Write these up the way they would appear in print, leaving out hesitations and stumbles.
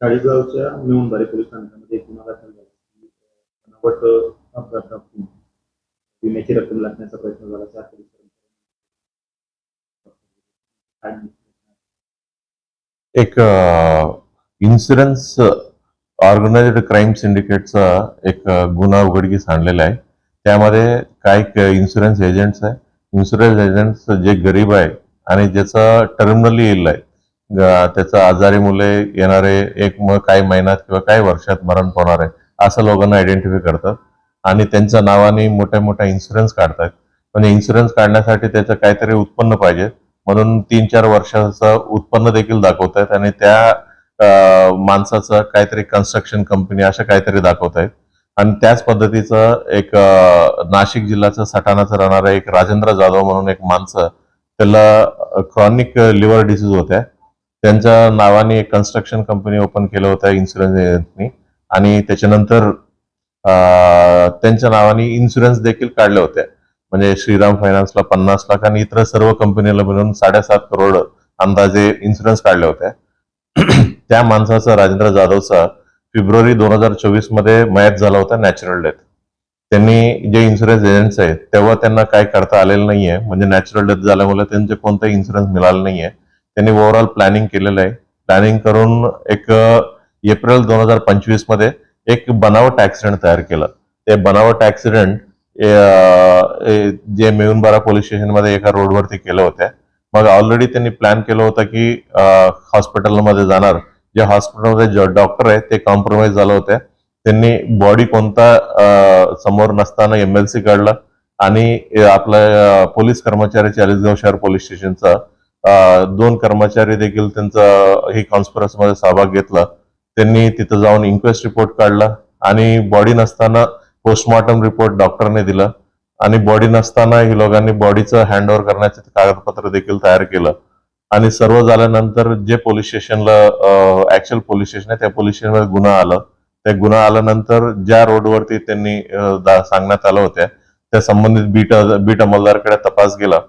चाळीसगावच्या मिळूनबारी police ठाण्यामध्ये एक गुन्हा दाखल झाला. बनावट अपघात दाखवून विम्याची रक्कम लाटण्याचा प्रयत्न झाला. 4 पोलीस कर्मचारी एक इन्शुरन्स ऑर्गनाइज्ड क्राईम सिंडिकेटचा एक गुन्हा उघडकीस आणलेला आहे. त्यामध्ये काही इन्शुरन्स एजंट्स आहे. इन्शुरन्स एजंट्स जे गरीब आहे आणि ज्याचा टर्मिनली इल आहे, त्याचं आजारी मुले येणारे काही महिन्यात किंवा काही वर्षात मरण पावणार आहे असं लोकांना आयडेंटिफाय करतात आणि त्यांच्या नावाने मोठ्या मोठ्या इन्शुरन्स काढतात. पण इन्शुरन्स काढण्यासाठी त्याचं काहीतरी उत्पन्न पाहिजे म्हणून 3-4 वर्षाचं उत्पन्न देखील दाखवतात आणि त्या माणसाचं काहीतरी कन्स्ट्रक्शन कंपनी असं काहीतरी दाखवतायत. आणि त्याच पद्धतीचं एक नाशिक जिल्ह्याचं सटाणाचं राहणारं एक राजेंद्र जाधव म्हणून एक माणसं, त्याला क्रॉनिक लिव्हर डिसीज होत्या. त्यांच्या नावाने एक कन्स्ट्रक्शन कंपनी ओपन केलं होतं इन्शुरन्स एजंटनी आणि त्याच्यानंतर त्यांच्या नावाने इन्शुरन्स देखील काढल्या होत्या. म्हणजे श्रीराम फायनान्सला 50 लाख आणि इतर सर्व कंपनीला मिळून 7.5 करोड अंदाजे इन्शुरन्स काढल्या होत्या. त्या माणसाचा, राजेंद्र जाधवचा, फेब्रुवारी 2024 मध्ये मयत झाला होता, नॅचरल डेथ. त्यांनी जे इन्शुरन्स एजंट्स आहेत तेव्हा त्यांना काय करता आलेलं नाहीये, म्हणजे नॅचरल डेथ झाल्यामुळे त्यांचे कोणताही इन्शुरन्स मिळालं नाहीये. त्यांनी ओव्हरऑल प्लॅनिंग केलेलं आहे. प्लॅनिंग करून एक एप्रिल 2025 मध्ये एक बनावट ऍक्सिडेंट तयार केलं. ते बनावट ऍक्सिडेंट जे मेहुणबारा पोलीस स्टेशनमध्ये एका रोडवरती केलं होतं. मग ऑलरेडी त्यांनी प्लॅन केलं होतं की हॉस्पिटलमध्ये जाणार. जे हॉस्पिटलमध्ये डॉक्टर आहे ते कॉम्प्रोमाइज झालं होतं. त्यांनी बॉडी कोणता समोर नसताना MLC काढला आणि आपल्या पोलीस कर्मचारी चाळीसगाव शहर पोलीस स्टेशनचा 2 कर्मचारी देखील त्यांचा ही कॉन्स्पिरसीमध्ये सहभाग घेतला. त्यांनी तिथं जाऊन इन्क्वेस्ट रिपोर्ट काढला आणि बॉडी नसताना पोस्टमॉर्टम रिपोर्ट डॉक्टरने दिला आणि बॉडी नसताना ही लोकांनी बॉडीचं हँडओव्हर करण्याचे कागदपत्र देखील तयार केलं. आणि सर्व झाल्यानंतर जे पोलीस स्टेशनला ऍक्च्युअल पोलीस स्टेशन आहे त्या पोलीस स्टेशनमध्ये गुन्हा आला. त्या गुन्हा आल्यानंतर ज्या रोडवरती त्यांनी सांगण्यात आलं होत्या त्या संबंधित बीट अंमलदारकडे तपास गेला.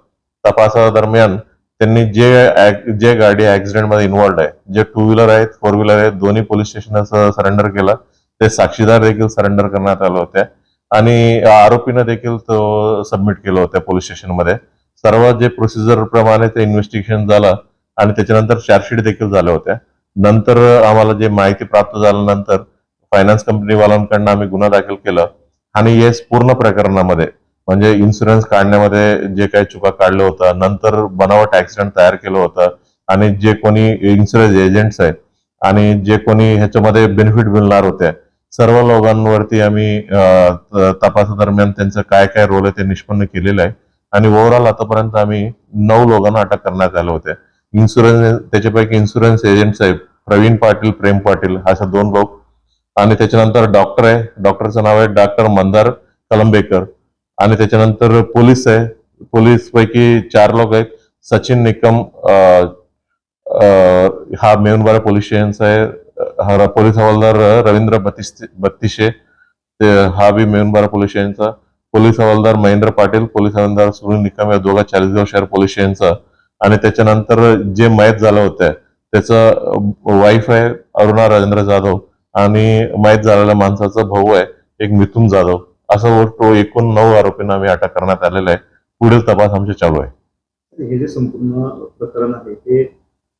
तपासादरम्यान त्यांनी जे गाडी ऍक्सिडेंटमध्ये इन्व्हॉल्ड आहे, जे 2 व्हीलर आहेत, 4 व्हीलर आहेत, दोन्ही पोलीस स्टेशनला सरेंडर केला. ते साक्षीदार देखील सरेंडर करण्यात आले होते आणि आरोपीनं देखील तो सबमिट केलं होतं पोलीस स्टेशनमध्ये. सर्व जे प्रोसिजर प्रमाणे ते इन्व्हेस्टिगेशन झालं आणि त्याच्यानंतर चार्जशीट देखील झाल्या होत्या. नंतर आम्हाला जे माहिती प्राप्त झाल्यानंतर फायनान्स कंपनीवाल्यांकडनं आम्ही गुन्हा दाखल केला आणि या पूर्ण प्रकरणामध्ये म्हणजे इन्शुरन्स काढण्यामध्ये जे काही चुका काढल्या होत्या, नंतर बनावट ऍक्सिडेंट तयार केलं होतं आणि जे कोणी इन्शुरन्स एजंट्स आहेत आणि जे कोणी ह्याच्यामध्ये बेनिफिट मिळणार होते सर्व लोकांवरती आम्ही तपासादरम्यान त्यांचं काय काय रोल आहे ते निष्पन्न केलेलं आहे. आणि ओव्हरऑल आतापर्यंत आम्ही 9 लोकांना अटक करण्यात आले होते. त्याच्यापैकी इन्शुरन्स एजंट्स आहेत प्रवीण पाटील, प्रेम पाटील अशा 2 लोक आणि त्याच्यानंतर डॉक्टर आहे, डॉक्टरचं नाव आहे डॉक्टर मंदार कलंबेकर आणि त्याच्यानंतर पोलीस आहे. पोलीस पैकी 4 लोक आहेत. सचिन निकम हा मेहुणबारा पोलीस स्टेशनचा आहे. हा पोलीस हवालदार रवींद्र बत्तिशे हा बी मेहुणबारा पोलीस स्टेशनचा. पोलीस हवालदार महेंद्र पाटील, पोलीस हवालदार सुनील निकम या दोघा चाळीसगाव शहर पोलीस स्टेशनचा. आणि त्याच्यानंतर जे मयत झालं होतं त्याचं वाईफ आहे अरुणा राजेंद्र जाधव आणि मयत झालेल्या माणसाचा भाऊ आहे एक मिथुन जाधव. असं एकूण 9 आरोपींना आम्ही अटक करण्यात आलेला आहे. पुढील तपास आमचे चालू आहे. हे जे संपूर्ण प्रकरण आहे ते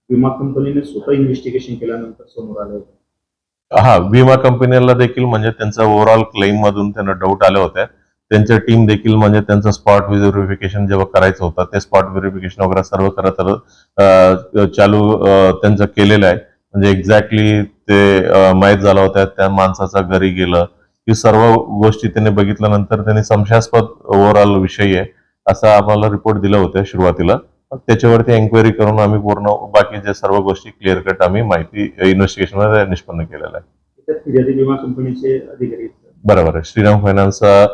विमा कंपनीने स्वतः इन्व्हेस्टिगेशन केल्यानंतर समोर आलं होतं. हा, विमा कंपनीला देखील म्हणजे त्यांचा ओव्हरऑल क्लेम मधून त्यांना डाऊट आल्या होत्या. त्यांच्या टीम देखील म्हणजे त्यांचं स्पॉट व्हेरिफिकेशन जेव्हा करायचं होतं ते स्पॉट व्हेरिफिकेशन वगैरे सर्व चालू त्यांचं केलेलं आहे. म्हणजे एक्झॅक्टली ते माहीत झाला होता त्या माणसाचा घरी गेलं की सर्व गोष्टी त्यांनी बघितल्यानंतर त्यांनी संशयास्पद ओव्हरऑल विषय आहे असा आम्हाला रिपोर्ट दिला होता सुरुवातीला. त्याच्यावरती एन्क्वायरी करून आम्ही पूर्ण बाकीच्या सर्व गोष्टी क्लिअर कट आम्ही माहिती इन्व्हेस्टिगेशन मध्ये निष्पन्न केलेला आहे. फिर्यादी विमा कंपनीचे अधिकारी बरोबर आहे. श्रीराम फायनान्सचा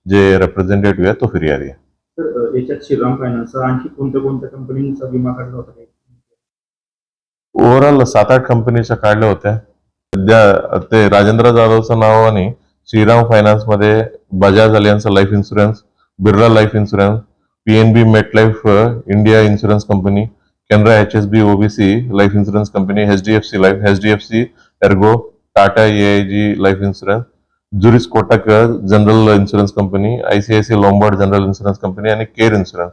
जे रिप्रेझेंटेटिव्ह आहे तो फिर्यादी आहे. तर याच्यात श्रीराम फायनान्सचा आणखी कोणत्या कंपनीचा विमा काढला होता? ओव्हरऑल 7-8 कंपनीच्या काढल्या होत्या. सध्या ते राजेंद्र जाधवचं नाव आणि श्रीराम फायनान्स मध्ये Bajaj Allianz life insurance, Birla life insurance, PNB MetLife India insurance company, Canara HSB OBC life insurance company, HDFC life, HDFC ERGO, Tata AIG life insurance, Zurich Kotak general insurance company, ICICI Lombard general insurance company आणि care insurance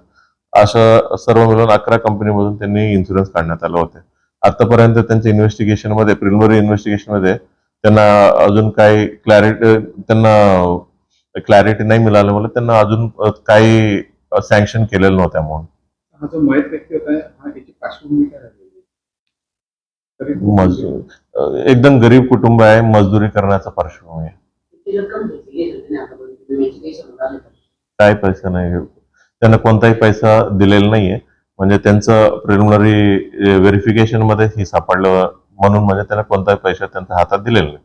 अशा सर्व मिळून 11 कंपनीमधून त्यांनी insurance काढण्यात आले होते. आतापर्यंत त्यांच्या इन्व्हेस्टिगेशन मध्ये, प्रिलिमिनरी इन्व्हेस्टिगेशन मध्ये त्यांना अजून काही क्लॅरिटी नाही मिळाल्यामुळे त्यांना अजून काही सँक्शन केलेलं नव्हतं अमाऊंट. हा जो मयत व्यक्ती होता हा याची पार्श्वभूमी काय राहिलेली आहे? एकदम गरीब कुटुंब आहे, मजदुरी करण्याचा पार्श्वभूमी आहे. काय पैसा नाही, त्यांना कोणताही पैसा दिलेला नाहीये. म्हणजे त्यांचं प्रिलिमिनरी व्हेरिफिकेशन मध्ये ही सापडलं म्हणून म्हणजे त्यांना कोणताही पैसा त्यांच्या हातात दिलेला नाही.